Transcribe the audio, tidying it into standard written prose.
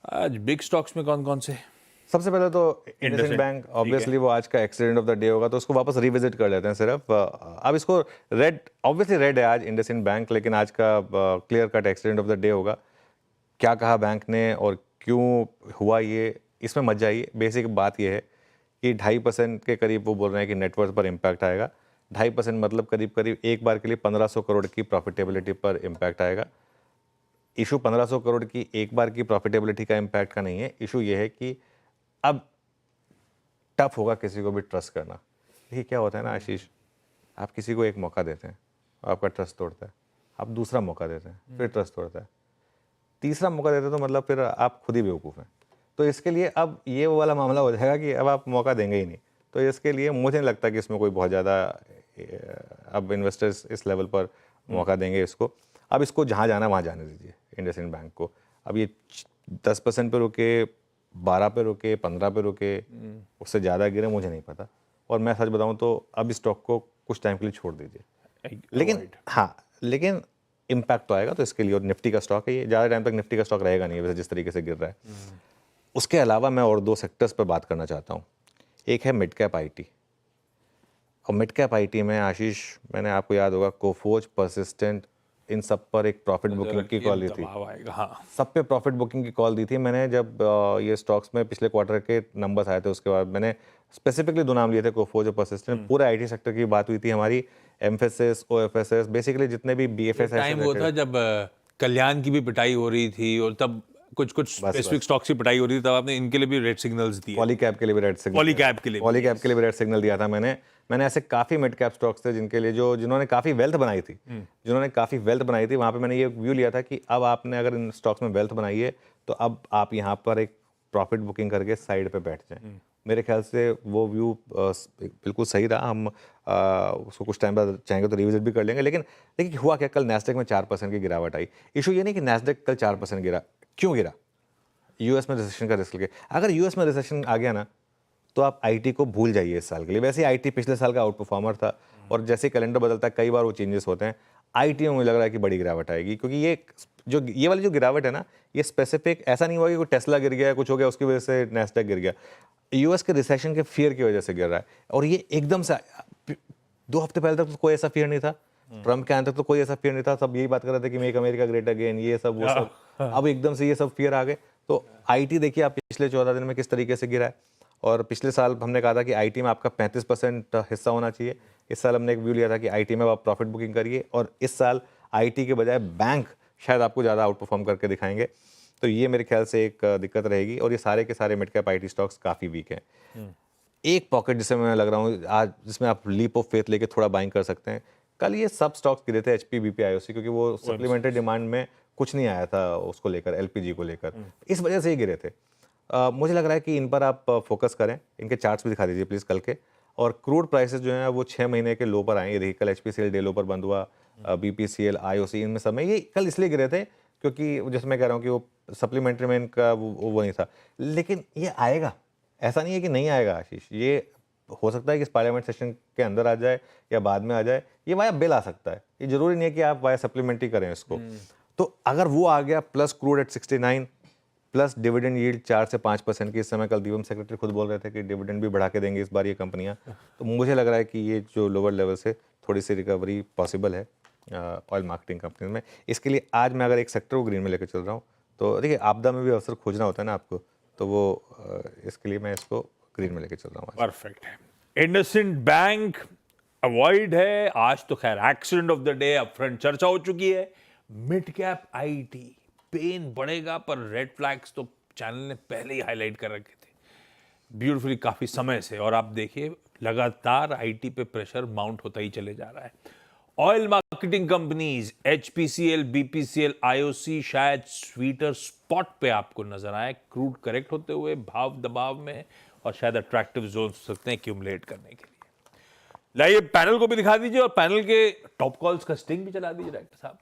आज big stocks में कौन कौन से? सबसे पहले तो इंडसइंड IndusInd, बैंक, ठीक ऑब्वियसली वो आज का एक्सीडेंट ऑफ द डे होगा, तो उसको वापस रिविजिट कर लेते हैं सिर्फ। अब इसको रेड, ऑब्वियसली रेड है आज इंडसइंड बैंक, लेकिन आज का clear cut accident of the day होगा। क्या कहा बैंक ने और क्यों हुआ ये, इसमें मत जाइए। बेसिक बात ये है कि 2.5% के करीब वो बोल रहे हैं कि नेटवर्थ पर इम्पैक्ट आएगा। 2.5% मतलब करीब करीब एक बार के लिए 1500 करोड़ की प्रॉफिटेबिलिटी पर इम्पैक्ट आएगा। इशू 1500 करोड़ की एक बार की प्रॉफिटेबिलिटी का इम्पैक्ट का नहीं है, इशू ये है कि अब टफ होगा किसी को भी ट्रस्ट करना। देखिए क्या होता है ना आशीष, आप किसी को एक मौका देते हैं, आपका ट्रस्ट तोड़ता है, आप दूसरा मौका देते हैं, फिर ट्रस्ट तोड़ता है, तीसरा मौका देते हैं, तो मतलब फिर आप खुद ही बेवकूफ़ हैं। तो इसके लिए अब ये वो वाला मामला हो जाएगा कि अब आप मौका देंगे ही नहीं। तो इसके लिए मुझे नहीं लगता कि इसमें कोई बहुत ज़्यादा अब इन्वेस्टर्स इस लेवल पर मौका देंगे इसको। अब इसको जहाँ जाना वहाँ जाने दीजिए इंडसइंड बैंक को। अब ये 10% पे रुके, 12 पे रुके, 15 पे रुके, उससे ज़्यादा गिरे मुझे नहीं पता। और मैं सच बताऊँ तो अब इस स्टॉक को कुछ टाइम के लिए छोड़ दीजिए। लेकिन हाँ, लेकिन इम्पैक्ट तो आएगा, तो इसके लिए। और निफ्टी का स्टॉक है ये, ज़्यादा टाइम तक निफ्टी का स्टॉक रहेगा नहीं वैसे जिस तरीके से गिर रहा है। उसके अलावा मैं और दो सेक्टर्स पर बात करना चाहता हूँ। एक है मिड कैप आईटी, और मिड कैप आईटी में आशीष, मैंने आपको याद होगा कोफोर्ज, परसिस्टेंट, इन सब पर एक प्रॉफिट बुकिंग की कॉल दी थी। हाँ, सब पे प्रॉफिट बुकिंग की कॉल दी थी मैंने। जब ये स्टॉक्स में पिछले क्वार्टर के नंबर्स आए थे, उसके बाद मैंने स्पेसिफिकली दो नाम लिए थे, कोफोर्ज और परसिस्टेंट। पूरे आईटी सेक्टर की बात हुई थी हमारी, एम्फेसिस, ओएफएसएस, बेसिकली जितने भी बीएफएस टाइम वो था जब कल्याण की भी पिटाई हो रही थी, और तब कुछ स्पेसिफिक स्टॉक्स की पिटाई हो रही थी, तब आपने इनके लिए भी रेड सिग्नल्स दिए। पॉलीकैब के लिए भी रेड सिग्नल, पॉलीकैब के लिए भी रेड सिग्नल दिया था मैंने ऐसे काफ़ी मिड कैप स्टॉक्स थे जिनके लिए, जिन्होंने काफ़ी वेल्थ बनाई थी, वहाँ पे मैंने ये व्यू लिया था कि अब आपने अगर इन स्टॉक्स में वेल्थ बनाई है, तो अब आप यहाँ पर एक प्रॉफिट बुकिंग करके साइड पे बैठ जाएं। मेरे ख्याल से वो व्यू बिल्कुल सही रहा। हम उसको कुछ टाइम बाद चाहेंगे तो रिविजिट भी कर लेंगे। लेकिन देखिए हुआ क्या, कल नैस्डैक में 4% की गिरावट आई। इशू ये नहीं कि नैस्डैक कल 4% गिरा, क्यों गिरा? यूएस में रिसेशन का रिस्क लेके। अगर यूएस में रिसेशन आ गया ना, तो आप आईटी को भूल जाइए इस साल के लिए। वैसे ही आईटी पिछले साल का आउट परफॉर्मर था, और जैसे कैलेंडर बदलता है कई बार वो चेंजेस होते हैं। आईटी में मुझे लग रहा है कि बड़ी गिरावट आएगी, क्योंकि ये वाली जो गिरावट है ना, ये स्पेसिफिक ऐसा नहीं हुआ कि कोई टेस्ला गिर गया, कुछ हो गया उसकी वजह से नैस्डैक गिर गया। यूएस के रिसेशन के फियर की वजह से गिर रहा है, और ये एकदम से 2 हफ्ते पहले तक तो कोई ऐसा फियर नहीं था। ट्रम्प के आने तक तो कोई ऐसा फियर नहीं था, सब यही बात कर रहे थे कि मेक अमेरिका ग्रेट अगेन, ये सब वो सब। अब एकदम से ये सब फियर आ गए। तो आईटी देखिए आप पिछले 14 दिन में किस तरीके से गिरा है। और पिछले साल हमने कहा था कि आईटी में आपका 35% हिस्सा होना चाहिए। इस साल हमने एक व्यू लिया था कि आईटी में आप प्रॉफिट बुकिंग करिए, और इस साल आईटी के बजाय बैंक शायद आपको ज़्यादा आउट परफॉर्म करके दिखाएंगे। तो ये मेरे ख्याल से एक दिक्कत रहेगी, और ये सारे के सारे मिड कैप आईटी स्टॉक्स काफ़ी वीक हैं। एक पॉकेट जिसमें मैं लग रहा हूँ आज, जिसमें आप लीप ऑफ फेथ लेके थोड़ा बाइंग कर सकते हैं। कल ये सब स्टॉक्स गिरे थे, एचपी, बीपी, आईओसी, क्योंकि वो सप्लीमेंट्री डिमांड में कुछ नहीं आया था उसको लेकर, एलपीजी को लेकर, इस वजह से ही गिरे थे। मुझे लग रहा है कि इन पर आप फोकस करें। इनके चार्ट्स भी दिखा दीजिए प्लीज़ कल के। और क्रूड प्राइसेस जो हैं वो 6 महीने के लो पर आए। ये देखिए कल एचपीसीएल डे लो पर बंद हुआ, बीपीसीएल, आईओसी, इनमें सब में ये कल इसलिए गिरे थे क्योंकि जैसे मैं कह रहा हूँ कि वो सप्लीमेंट्री में इनका वो नहीं था। लेकिन ये आएगा, ऐसा नहीं है कि नहीं आएगा आशीष। ये हो सकता है कि इस पार्लियामेंट सेशन के अंदर आ जाए या बाद में आ जाए, ये वाया बिल आ सकता है। ये जरूरी नहीं है कि आप वाया सप्लीमेंट्री करें इसको। तो अगर वो आ गया, plus crude at 69, plus dividend yield 4 से 5% की, इस समय कल दीपम सेक्रेटरी खुद बोल रहे थे कि डिविडेंड भी बढ़ा के देंगे इस बार ये कंपनियां। तो मुझे लग रहा है कि ये जो लोअर लेवल से थोड़ी सी रिकवरी पॉसिबल है ऑयल मार्केटिंग कंपनी में। इसके लिए आज मैं अगर एक सेक्टर को ग्रीन में लेकर चल रहा हूँ, तो देखिए आपदा में भी अवसर खोजना होता है ना आपको, तो वो इसके लिए मैं इसको ग्रीन में लेकर चल रहा हूँ। परफेक्ट है। इंडसइंड बैंक अवॉइड है आज, तो खैर accident of the day upfront चर्चा हो चुकी है। मिड कैप आईटी पेन बढ़ेगा, पर रेड फ्लैग्स तो चैनल ने पहले ही हाईलाइट कर रखे थे ब्यूटीफुली काफी समय से, और आप देखिए लगातार आईटी पे प्रेशर माउंट होता ही चले जा रहा है। Oil marketing companies HPCL, BPCL, IOC शायद स्वीटर स्पॉट पे आपको नजर आए, क्रूड करेक्ट होते हुए भाव दबाव में, और शायद अट्रैक्टिव जोन हो सकते हैं एक्यूमुलेट करने के लिए। लाइए पैनल को भी दिखा दीजिए, और पैनल के टॉप कॉल्स का स्टिंग भी चला दीजिए डायरेक्टर साहब।